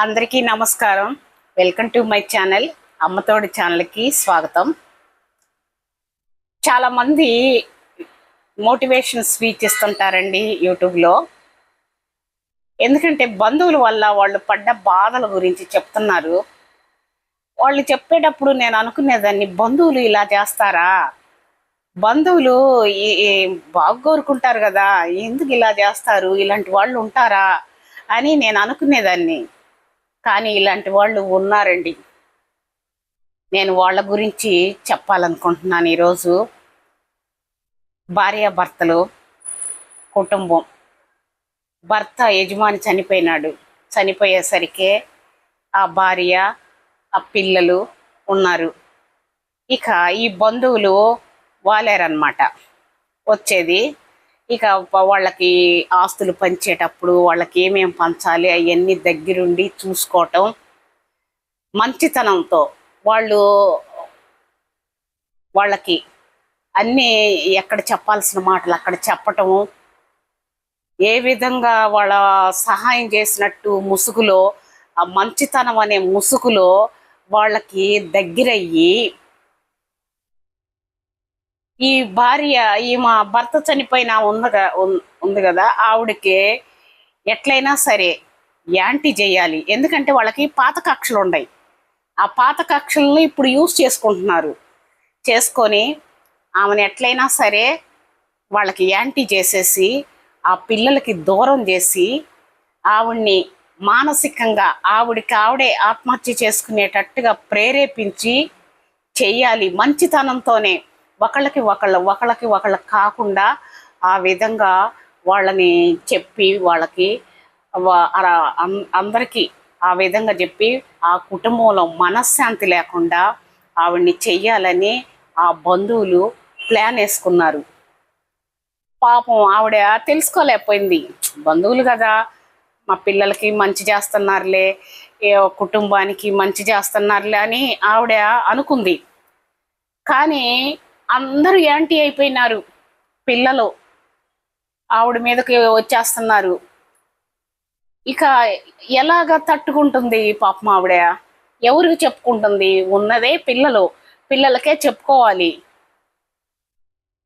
అందరికీ నమస్కారం. Welcome to my channel. Ammathodi ఛానల్కి స్వాగతం. చాలామంది మోటివేషన్ స్పీచ్ ఇస్తుంటారండి యూట్యూబ్లో. ఎందుకంటే బంధువుల వల్ల వాళ్ళు పడ్డ బాధల గురించి చెప్తున్నారు. వాళ్ళు చెప్పేటప్పుడు నేను అనుకునేదాన్ని, బంధువులు ఇలా చేస్తారా? బంధువులు బాగా కోరుకుంటారు కదా, ఎందుకు ఇలా చేస్తారు? ఇలాంటి వాళ్ళు ఉంటారా అని నేను అనుకునేదాన్ని. కానీ ఇలాంటి వాళ్ళు ఉన్నారండి. నేను వాళ్ళ గురించి చెప్పాలనుకుంటున్నాను ఈరోజు. భార్యాభర్తలు కుటుంబం. భర్త యజమాని చనిపోయినాడు. చనిపోయేసరికి ఆ భార్య, ఆ పిల్లలు ఉన్నారు. ఇక ఈ బంధువులు వాలేరన్నమాట వచ్చేది. ఇక వాళ్ళకి ఆస్తులు పంచేటప్పుడు వాళ్ళకి ఏమేమి పంచాలి అవన్నీ దగ్గరుండి చూసుకోవటం, మంచితనంతో వాళ్ళకి అన్నీ ఎక్కడ చెప్పాల్సిన మాటలు అక్కడ చెప్పటము, ఏ విధంగా వాళ్ళ సహాయం చేసినట్టు ముసుగులో, ఆ మంచితనం అనే ముసుగులో వాళ్ళకి దగ్గరయ్యి, ఈ భార్య మా భర్త చనిపోయిన ఉంది కదా, ఆవిడకి ఎట్లయినా సరే యాంటీ చేయాలి. ఎందుకంటే వాళ్ళకి పాత కక్షలు ఉన్నాయి. ఆ పాత కక్షలను ఇప్పుడు యూజ్ చేసుకొని ఆమెను ఎట్లయినా సరే వాళ్ళకి యాంటీ చేసేసి ఆ పిల్లలకి దూరం చేసి ఆవిడ్ని మానసికంగా ఆవిడే ఆత్మహత్య చేసుకునేటట్టుగా ప్రేరేపించి చెయ్యాలి. మంచితనంతోనే ఒకళ్ళకి ఒకళ్ళ కాకుండా ఆ విధంగా వాళ్ళని చెప్పి వాళ్ళకి అందరికీ ఆ విధంగా చెప్పి ఆ కుటుంబంలో మనశ్శాంతి లేకుండా ఆవిడ్ని చెయ్యాలని ఆ బంధువులు ప్లాన్ వేసుకున్నారు. పాపం ఆవిడ తెలుసుకోలేకపోయింది. బంధువులు కదా, మా పిల్లలకి మంచి చేస్తున్నారులే, కుటుంబానికి మంచి చేస్తున్నారులే అని ఆవిడ అనుకుంది. కానీ అందరూ యాంటీ అయిపోయినారు. పిల్లలు ఆవిడ మీదకి వచ్చేస్తున్నారు. ఇక ఎలాగ తట్టుకుంటుంది పాపం ఆవిడ? ఎవరికి చెప్పుకుంటుంది? ఉన్నదే పిల్లలకే చెప్పుకోవాలి.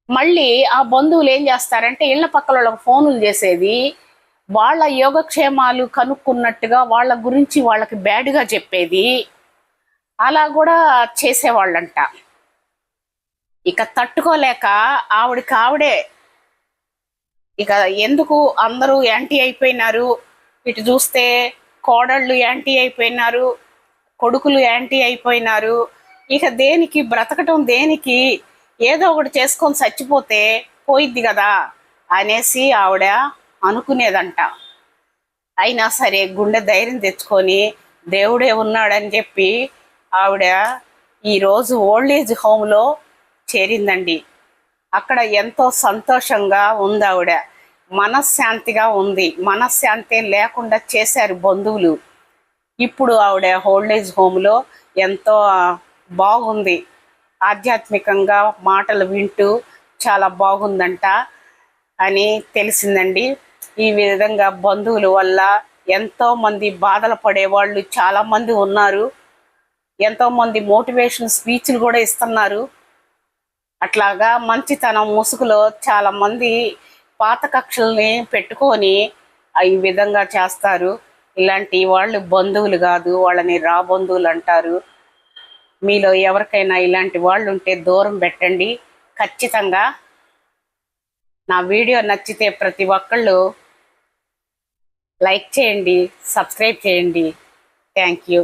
మళ్ళీ ఆ బంధువులు ఏం చేస్తారంటే ఇళ్ల పక్కల వాళ్ళకి ఫోనులు చేసేది, వాళ్ళ యోగక్షేమాలు కనుక్కున్నట్టుగా వాళ్ళ గురించి వాళ్ళకి బ్యాడ్గా చెప్పేది, అలా కూడా చేసేవాళ్ళంట. ఇక తట్టుకోలేక ఆవిడే ఇక ఎందుకు అందరూ యాంటీ అయిపోయినారు, ఇటు చూస్తే కోడళ్ళు యాంటీ అయిపోయినారు, కొడుకులు యాంటీ అయిపోయినారు, ఇక దేనికి బ్రతకటం, దేనికి ఏదో ఒకటి చేసుకొని చచ్చిపోతే పోయిద్ది కదా అనేసి ఆవిడ అనుకునేదంట. అయినా సరే గుండె ధైర్యం తెచ్చుకొని దేవుడే ఉన్నాడని చెప్పి ఆవిడ ఈరోజు ఓల్డ్ ఏజ్ హోమ్లో చేరిందండి. అక్కడ ఎంతో సంతోషంగా ఉంది ఆవిడ, మనశ్శాంతిగా ఉంది. మనశ్శాంతి లేకుండా చేశారు బంధువులు. ఇప్పుడు ఆవిడ ఓల్డ్ ఏజ్ హోమ్లో ఎంతో బాగుంది. ఆధ్యాత్మికంగా మాటలు వింటూ చాలా బాగుందంట అని తెలిసిందండి. ఈ విధంగా బంధువుల వల్ల ఎంతోమంది బాధలు పడేవాళ్ళు చాలామంది ఉన్నారు. ఎంతోమంది మోటివేషన్ స్పీచ్లు కూడా ఇస్తున్నారు. అట్లాగా మంచితనం ముసుగులో చాలామంది పాత కక్షల్ని పెట్టుకొని ఈ విధంగా చేస్తారు. ఇలాంటి వాళ్ళు బంధువులు కాదు, వాళ్ళని బంధువులు అంటారు. మీలో ఎవరికైనా ఇలాంటి వాళ్ళు ఉంటే దూరం పెట్టండి. ఖచ్చితంగా నా వీడియో నచ్చితే ప్రతి ఒక్కళ్ళు లైక్ చేయండి, సబ్స్క్రైబ్ చేయండి. Thank you.